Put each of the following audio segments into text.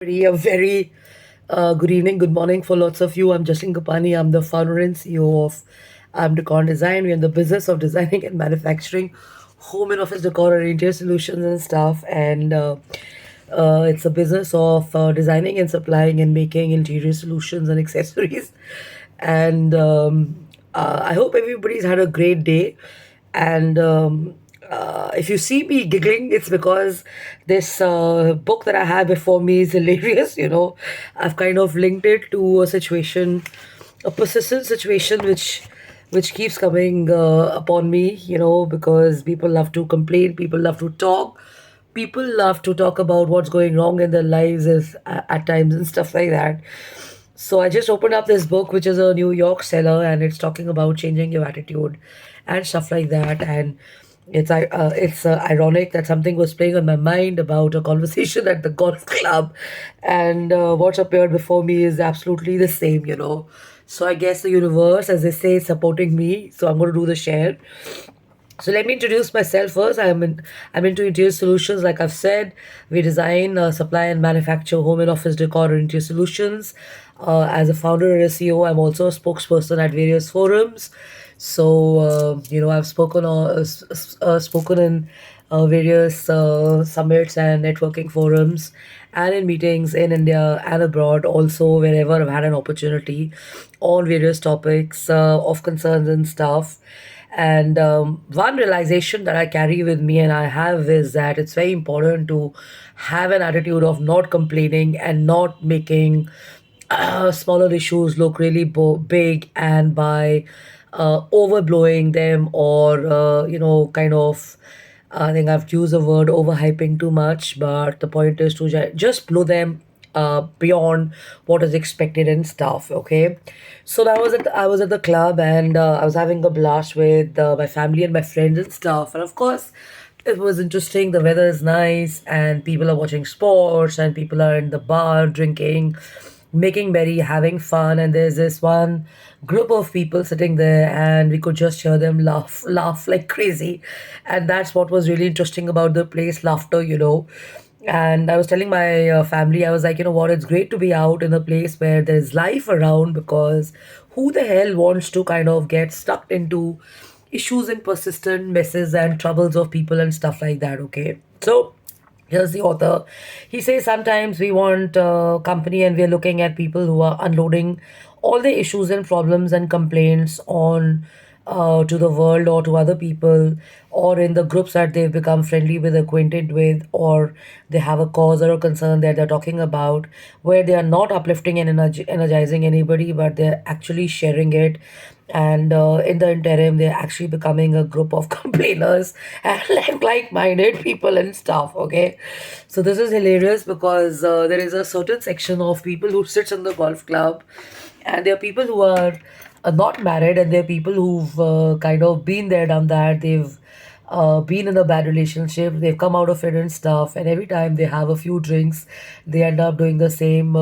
A very good evening, good morning for lots of you. I'm Jaslin Kapani. I'm the founder and CEO of Decor Design. We're in the business of designing and manufacturing home and office decor and interior solutions and stuff. And it's a business of designing and supplying and making interior solutions and accessories. And I hope everybody's had a great day. And if you see me giggling, it's because this book that I have before me is hilarious. I've kind of linked it to a situation, a persistent situation which keeps coming upon me. Because people love to complain, people love to talk, people love to talk about what's going wrong in their lives at times and stuff like that. So I just opened up this book, which is a New York seller, and it's talking about changing your attitude and stuff like that. And it's ironic that something was playing on my mind about a conversation at the golf club, and what's appeared before me is absolutely the same. So I guess the universe, as they say, is supporting me. So I'm going to do the share. So let me introduce myself first. I'm into interior solutions. Like I've said, we design, supply, and manufacture home and office decor and interior solutions. As a founder and a CEO, I'm also a spokesperson at various forums. So I've spoken in various summits and networking forums, and in meetings in India and abroad. Also, wherever I've had an opportunity on various topics of concerns and stuff. And one realization that I carry with me and I have is that it's very important to have an attitude of not complaining and not making smaller issues look really big, and by overblowing them, or kind of, I think I've used the word overhyping too much, but the point is to just blow them beyond what is expected and stuff. Okay, so I was at the club, and I was having a blast with my family and my friends and stuff, and of course. It was interesting. The weather is nice, and people are watching sports, and people are in the bar drinking, making merry, having fun. And there's this one group of people sitting there, and we could just hear them laugh like crazy. And that's what was really interesting about the place, laughter. And I was telling my family, I was like, you know what, it's great to be out in a place where there's life around, because who the hell wants to kind of get stuck into issues and persistent messes and troubles of people and stuff like that. Okay, so here's the author. He says sometimes we want company, and we're looking at people who are unloading all the issues and problems and complaints on to the world or to other people, or in the groups that they've become friendly with, acquainted with, or they have a cause or a concern that they're talking about, where they are not uplifting and energizing anybody, but they're actually sharing it. And in the interim, they're actually becoming a group of complainers and like-minded people and stuff. Okay, so this is hilarious because there is a certain section of people who sits in the golf club, and there are people who are not married, and there are people who've kind of been there, done that. They've been in a bad relationship, they've come out of it and stuff, and every time they have a few drinks, they end up doing the same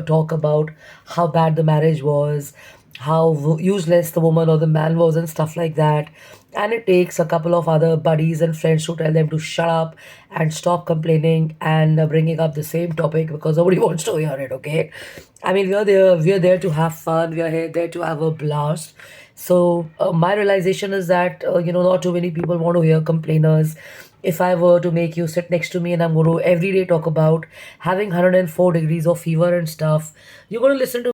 talk about how bad the marriage was, how useless the woman or the man was, and stuff like that. And it takes a couple of other buddies and friends to tell them to shut up and stop complaining and bringing up the same topic, because nobody wants to hear it. Okay, I mean, we're there to have fun, we are here there to have a blast. So my realization is that not too many people want to hear complainers. If I were to make you sit next to me and I'm going to every day talk about having 104 degrees of fever and stuff, you're going to listen to